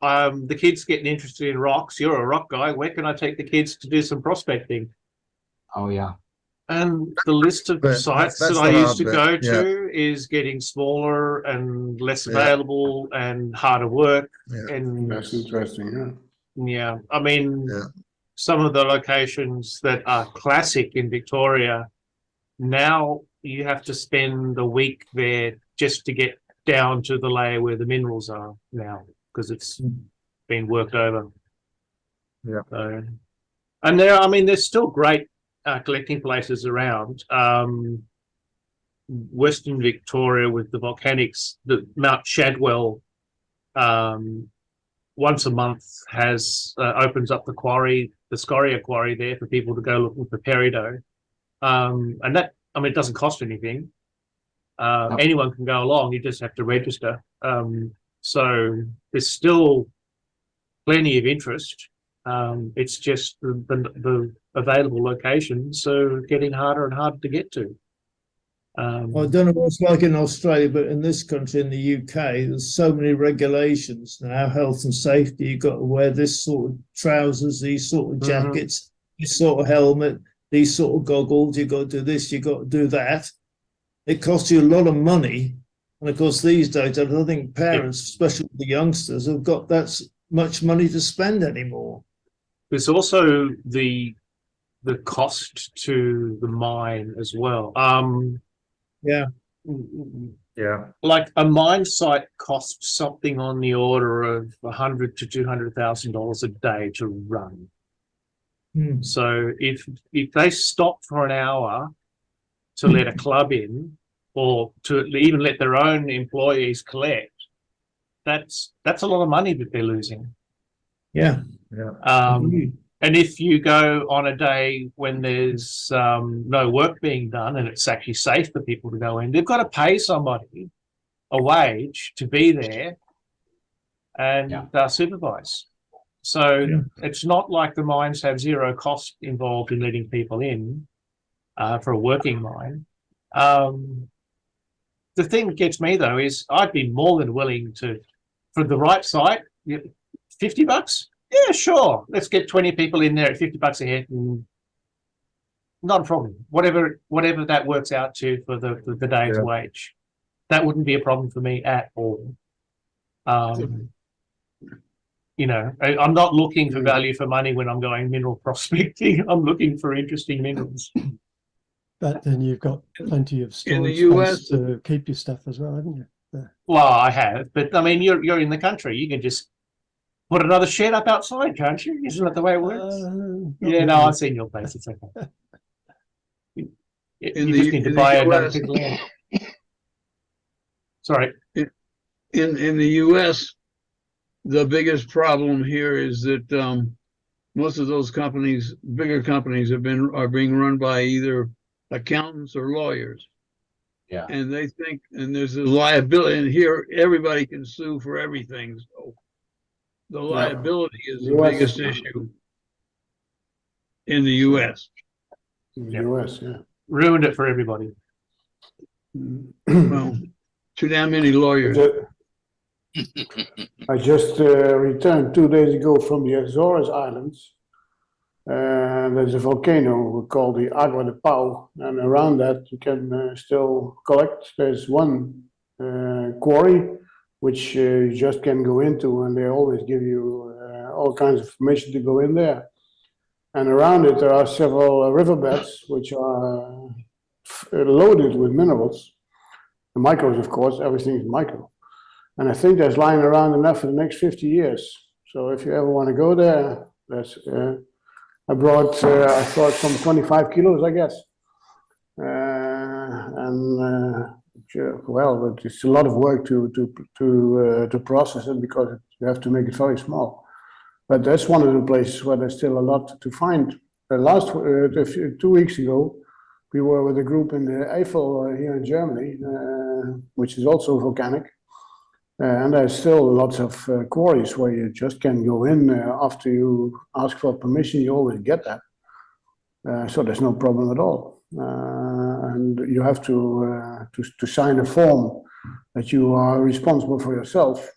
the kid's getting interested in rocks. You're a rock guy. Where can I take the kids to do some prospecting? Oh yeah. And the list of But sites that's that I the used hard to bit, go yeah. to is getting smaller and less Yeah. available and harder work. Yeah. And That's interesting, yeah. yeah, I mean, Yeah. some of the locations that are classic in Victoria, now you have to spend a week there just to get down to the layer where the minerals are now, because it's been worked over. Yeah. So, and there, I mean, there's still great collecting places around. Western Victoria with the volcanics, the Mount Shadwell, once a month has opens up the quarry, the scoria quarry there for people to go looking for peridot. And that, I mean, it doesn't cost anything. Anyone can go along. You just have to register. So there's still plenty of interest. It's just the available locations are getting harder and harder to get to. I don't know what it's like in Australia, but in this country, in the UK, there's so many regulations now, health and safety. You've got to wear this sort of trousers, these sort of jackets, this sort of helmet, these sort of goggles. You've got to do this, you've got to do that. It costs you a lot of money. And of course, these days, I don't think parents, especially the youngsters, have got that much money to spend anymore. There's also the cost to the mine as well. Yeah. Like a mine site costs something on the order of $100,000 to $200,000 a day to run. So if they stop for an hour to let a club in, or to even let their own employees collect, that's a lot of money that they're losing. Yeah. And if you go on a day when there's no work being done and it's actually safe for people to go in, they've got to pay somebody a wage to be there and supervise. So it's not like the mines have zero cost involved in letting people in for a working mine. The thing that gets me though is I'd be more than willing to, for the right site, $50. Yeah, sure. Let's get 20 people in there at $50 a head, and not a problem. Whatever that works out to for the day's wage, that wouldn't be a problem for me at all. You know, I'm not looking for value for money when I'm going mineral prospecting. I'm looking for interesting minerals. But then you've got plenty of In the storage US, space to keep your stuff as well, haven't you? Well, I have, but I mean, you're in the country. You can just put another shed up outside, can't you? Isn't that the way it works? Yeah, no, I've seen your place. It's okay. You just need to buy another piece of land. Sorry. In the US, the biggest problem here is that most of those companies, bigger companies, are being run by either accountants or lawyers. Yeah. And they think, and there's a liability, and here everybody can sue for everything. So the liability is the biggest issue in the US. In the US, yeah. Ruined it for everybody. Well, too damn many lawyers. I just returned 2 days ago from the Azores Islands. There's a volcano called the Agua de Pau, and around that you can still collect. There's one quarry which you just can go into, and they always give you all kinds of information to go in there. And around it there are several riverbeds which are loaded with minerals. The micros, of course, everything is micro. And I think there's lying around enough for the next 50 years. So if you ever want to go there, that's I brought I thought some 25 kilos, I guess. Well, but it's a lot of work to process it because you have to make it very small. But that's one of the places where there's still a lot to find. 2 weeks ago, we were with a group in the Eifel here in Germany, which is also volcanic. And there's still lots of quarries where you just can go in after you ask for permission. You always get that, so there's no problem at all. And you have to sign a form that you are responsible for yourself.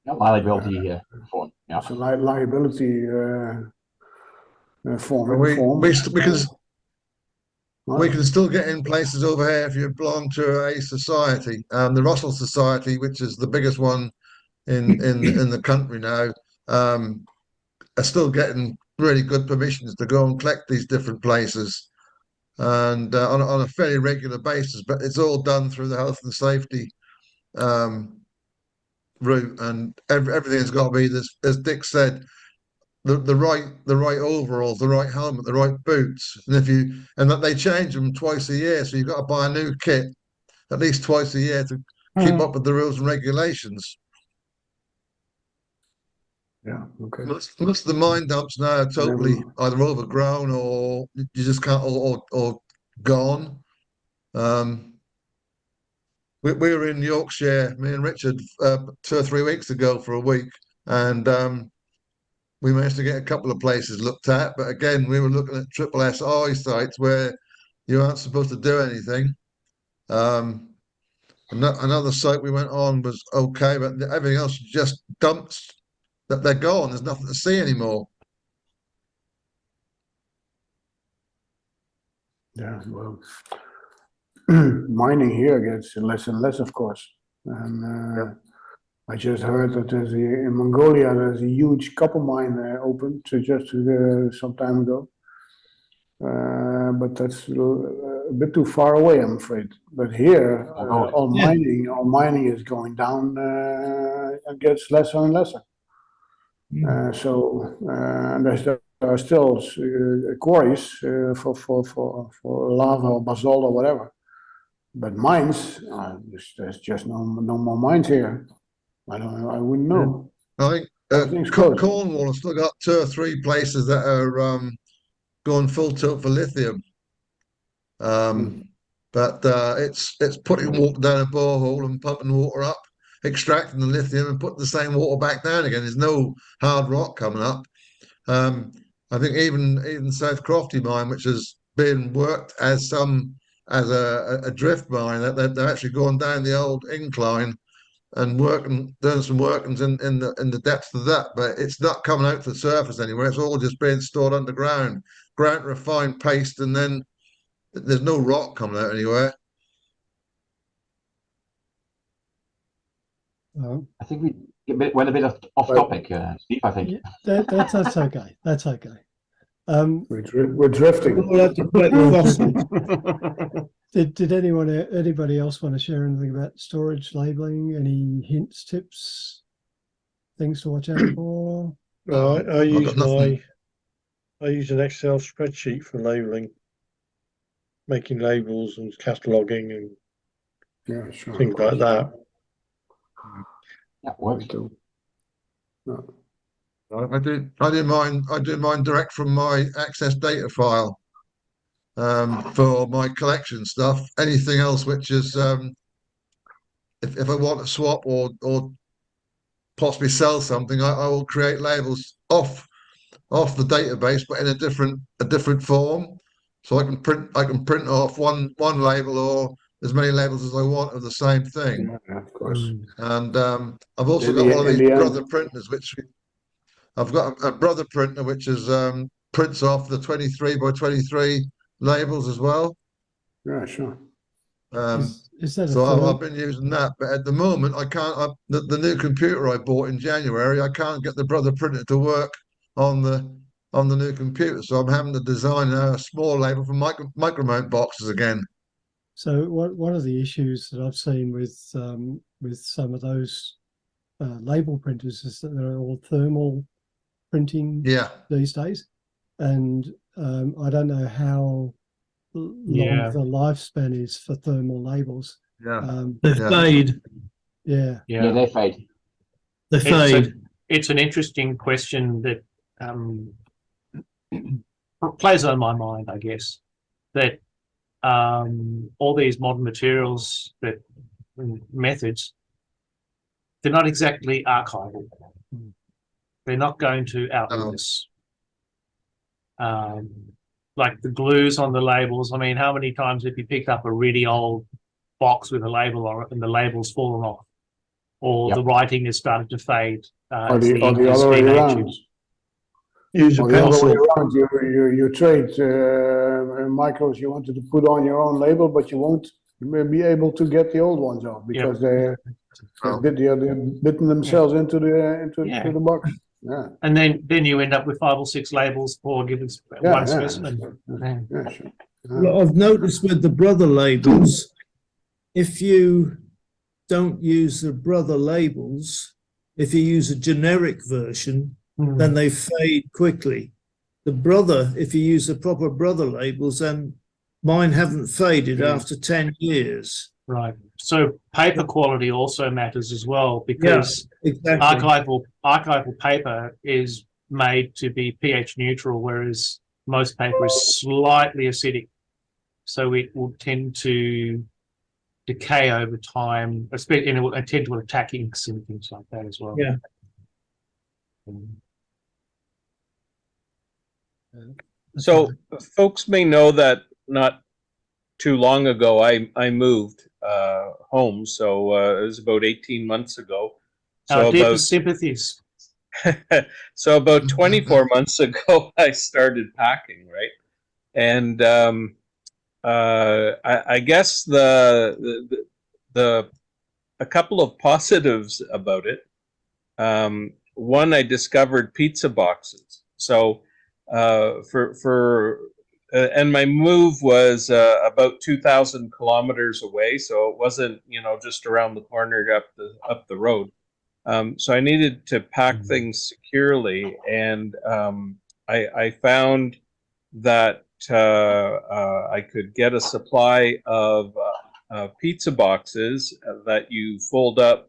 Liability form. Yeah. It's a liability form. We can still get in places over here if you belong to a society. The Russell Society, which is the biggest one in the country now, are still getting really good permissions to go and collect these different places, and on a fairly regular basis. But it's all done through the health and safety route, and everything's got to be this, as Dick said. The right overalls, the right helmet, the right boots, and that they change them twice a year, so you've got to buy a new kit at least twice a year to keep up with the rules and regulations. Yeah, okay. Most of the mine dumps now are totally either overgrown or you just can't, or gone. we were in Yorkshire, me and Richard, 2 or 3 weeks ago for a week, and we managed to get a couple of places looked at. But again, we were looking at triple SI sites where you aren't supposed to do anything. Another site we went on was okay, but everything else just dumps that they're gone. There's nothing to see anymore. Yeah, well, mining here gets less and less, of course. And I just heard that in Mongolia there's a huge copper mine opened just some time ago. But that's a bit too far away, I'm afraid. But here, all mining is going down and gets lesser and lesser. And there are still quarries for lava or basalt or whatever. But mines, there's just no more mines here. I don't know. I wouldn't know. I think Cornwall has still got 2 or 3 places that are going full tilt for lithium. But it's putting water down a borehole and pumping water up, extracting the lithium and putting the same water back down again. There's no hard rock coming up. I think even South Crofty mine, which has been worked as a drift mine, that they're actually going down the old incline and doing some workings in the depths of that, but it's not coming out to the surface anywhere. It's all just being stored underground, ground to refined paste, and then there's no rock coming out anywhere. I think we went a bit off topic, Steve. I think that's okay. That's okay. We're drifting. We'll have to collect fossils. Did anybody else want to share anything about storage labeling? Any hints, tips, things to watch out for? I use nothing. I use an Excel spreadsheet for labeling, making labels and cataloging and Yeah, sure. things like that. that works. I do mine direct from my Access data file for my collection stuff. Anything else which is if I want to swap or possibly sell something, I will create labels off the database, but in a different form. So I can print off one label or as many labels as I want of the same thing. Yeah, of course. And I've also got one of these brother printers, which I've got a brother printer which is prints off the 23 by 23 labels as well. Yeah, sure. Is that So I've been using that, but at the moment I can't. The new computer I bought in January, I can't get the brother printer to work on the new computer, so I'm having to design a small label for Micromount boxes again. So one of the issues that I've seen with some of those label printers is that they're all thermal printing these days, and I don't know how long the lifespan is for thermal labels. They fade. Yeah, they fade. They fade. It's an interesting question that plays on my mind, I guess, that all these modern materials methods, they're not exactly archival. They're not going to outlive us. Like the glues on the labels. I mean, how many times have you picked up a really old box with a label on it and the label's fallen off, or the writing has started to fade? Or the other way around. Use a pencil. You trade micros you wanted to put on your own label, but you won't be able to get the old ones off because they're bitten themselves into the box. Yeah. And then you end up with 5 or 6 labels for given one specimen. Yeah, sure. Well, I've noticed with the brother labels, if you don't use the brother labels, if you use a generic version, then they fade quickly. The brother, if you use the proper brother labels, then mine haven't faded after 10 years. Right. So paper quality also matters as well, because exactly. archival paper is made to be pH neutral, whereas most paper is slightly acidic. So it will tend to decay over time, especially, and it will tend to attack inks and things like that as well. Yeah. So folks may know that not too long ago I moved home, so it was about 18 months ago. So Our deepest sympathies. so about 24 months ago I started packing, right? And I guess the a couple of positives about it. One, I discovered pizza boxes. So and my move was about 2,000 kilometers away, so it wasn't, you know, just around the corner up the road. So I needed to pack things securely, and I found that I could get a supply of pizza boxes that you fold up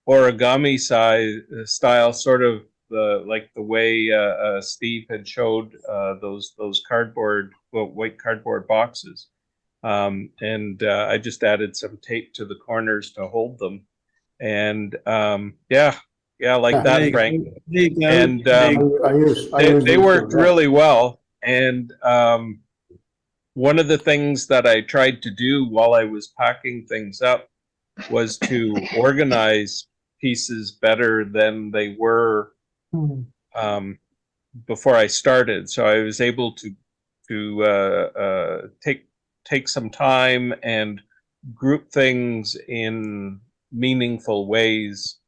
origami style, sort of like the way Steve had showed those white cardboard boxes, and I just added some tape to the corners to hold them, and yeah, like There that, you Frank. go. There you go. And There you go. I use they these worked too, yeah. really well. And one of the things that I tried to do while I was packing things up was to organize pieces better than they were before I started. So I was able to take some time and group things in meaningful ways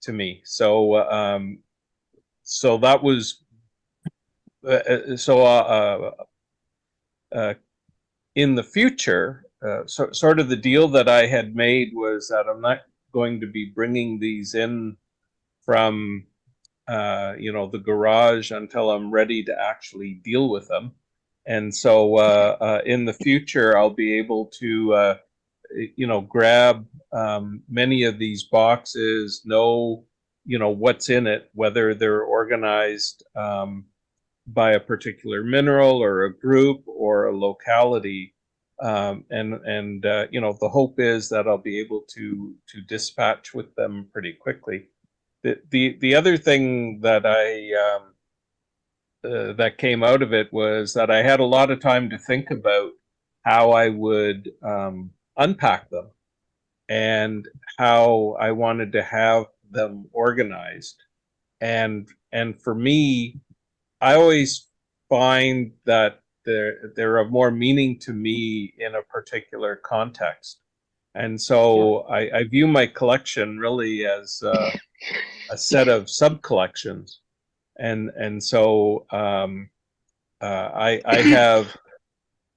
to me. So so that was in the future, sort of the deal that I had made was that I'm not going to be bringing these in from you know, the garage until I'm ready to actually deal with them. And so in the future, I'll be able to you know, grab many of these boxes, know, you know, what's in it, whether they're organized by a particular mineral or a group or a locality. And you know, the hope is that I'll be able to dispatch with them pretty quickly. The other thing that that came out of it was that I had a lot of time to think about how I would unpack them and how I wanted to have them organized. And for me, I always find that they're of more meaning to me in a particular context. And so I view my collection really as a set of sub-collections. And so I have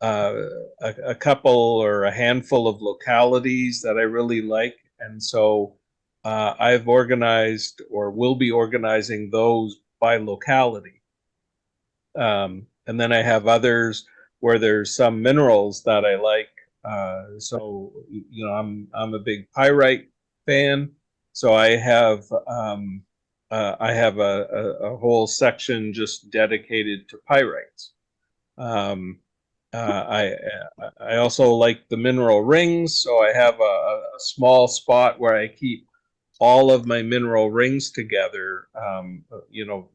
a couple or a handful of localities that I really like. And so I've organized or will be organizing those by locality. And then I have others where there's some minerals that I like. So, you know, I'm a big pyrite fan. So I have a whole section just dedicated to pyrites. I also like the mineral rings, so I have a small spot where I keep all of my mineral rings together. You know,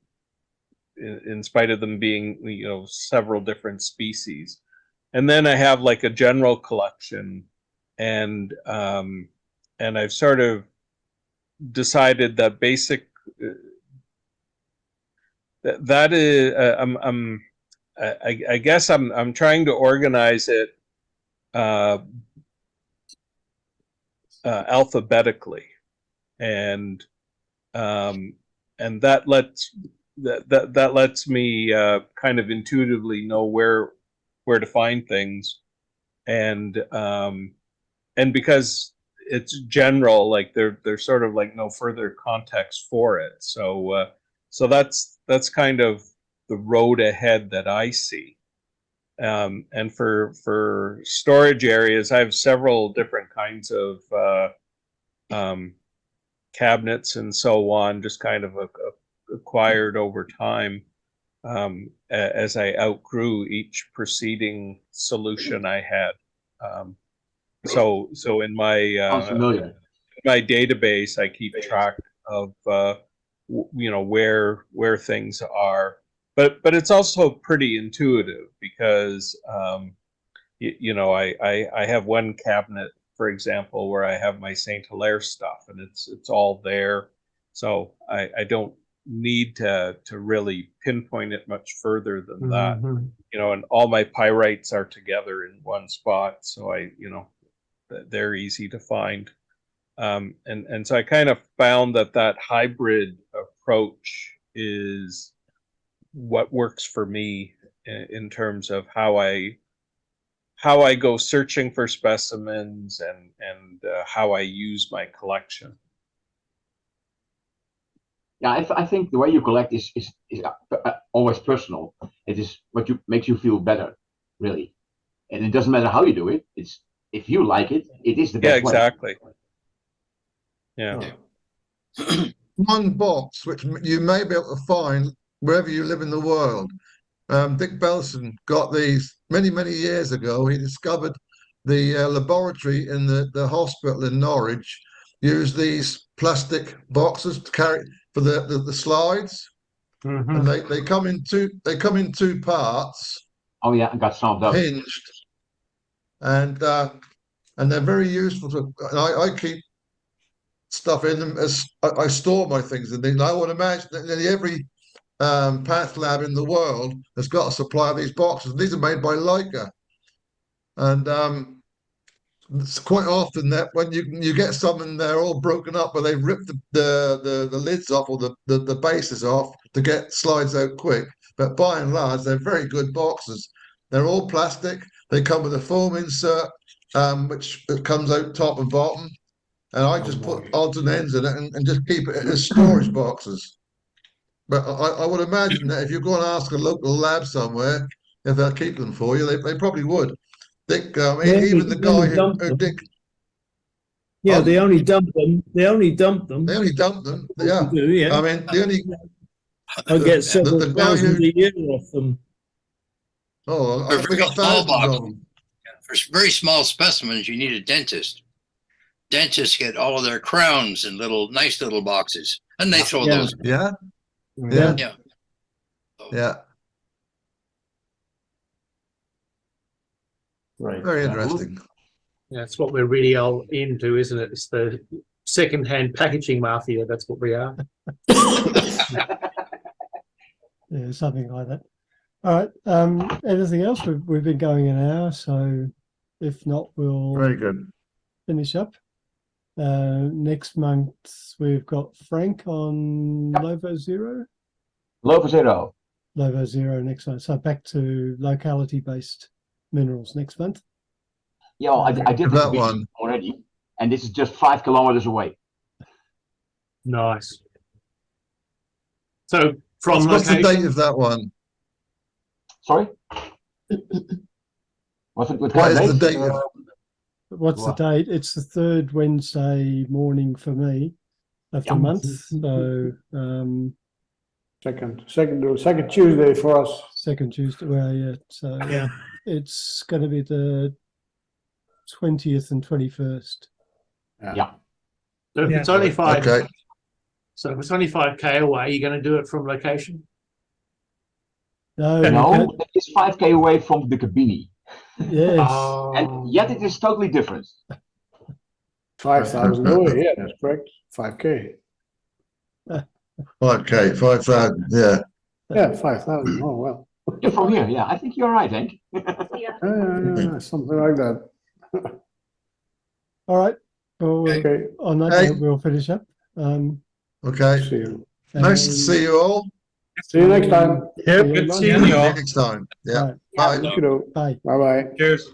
in spite of them being, you know, several different species. And then I have like a general collection, and I've sort of decided that basic that is I guess I'm trying to organize it alphabetically, and that lets me kind of intuitively know where to find things, and because it's general, like there's sort of like no further context for it. So so that's kind of the road ahead that I see. And for storage areas, I have several different kinds of cabinets and so on, just kind of acquired over time as I outgrew each preceding solution I had. So in my Sounds familiar. my database, I keep track of where things are, but it's also pretty intuitive because I have one cabinet, for example, where I have my Saint Hilaire stuff, and it's all there, so I don't need to really pinpoint it much further than that. And all my pyrites are together in one spot, so they're easy to find. And so I kind of found that hybrid approach is what works for me in terms of how I go searching for specimens and how I use my collection. Yeah, I think the way you collect is always personal. It is what makes you feel better, really. And it doesn't matter how you do it. It's if you like it, it is the best way. Exactly. Yeah. One box which you may be able to find wherever you live in the world. Dick Belson got these many years ago. He discovered the laboratory in the hospital in Norwich used these plastic boxes to carry for the slides, and they come in two parts. Oh yeah, I got some of those. Hinged, and they're very useful to. And I keep stuff in them as I store my things in these. I would imagine that nearly every path lab in the world has got a supply of these boxes. These are made by Leica, and it's quite often that when you get some and they're all broken up, but they've ripped the lids off or the bases off to get slides out quick. But by and large, they're very good boxes. They're all plastic. They come with a foam insert, which comes out top and bottom. And I just put odds and ends in it and just keep it as storage boxes. But I would imagine that if you go and ask a local lab somewhere if they'll keep them for you, they probably would. Dick, even the guy who Dick. Yeah, they only dump them. They only dump them. Yeah. Do, yeah. I mean, the only. I get several the guy thousand who, a year off them. Oh, For we very got small thousands of them. For very small specimens, you need a dentist. Dentists get all of their crowns in nice little boxes, and they throw those. Yeah. Yeah. Yeah. Right. Very interesting. That's what we're really all into, isn't it? It's the second-hand packaging mafia. That's what we are. Yeah, something like that. All right. Anything else? We've been going an hour, so if not, we'll Very good. finish up. Next month we've got Frank on Lovo Zero. Lovo Zero. Lovo Zero next month. So back to locality-based minerals next month. Yeah, well, I did that one already, and this is just 5 kilometers away. Nice. So from what's the location, date of that one? Sorry? What is the date of What's the date? It's the third Wednesday morning for me of the month. So Second Tuesday for us. second Tuesday. Well, yeah. So Yeah. it's going to be the 20th and 21st. Yeah. so if it's only five. Okay. So if it's only 5K away, you're going to do it from location. No, No, it's 5K away from the Cabini. yes. And yet it is totally different. 5,000 away, yeah, that's correct. 5K. 5K, 5,000. Yeah. Yeah, 5,000. Oh, well. You're from here, yeah. I think you're right, Hank. Something like that. All right. Well, Okay. on that Hey. note, we'll finish up. Okay. See you. Nice to see you all. See you next time. Yep, See you good later. seeing you all. Next time. Yeah. Right. Bye. Thank you. Bye. Bye bye. Cheers.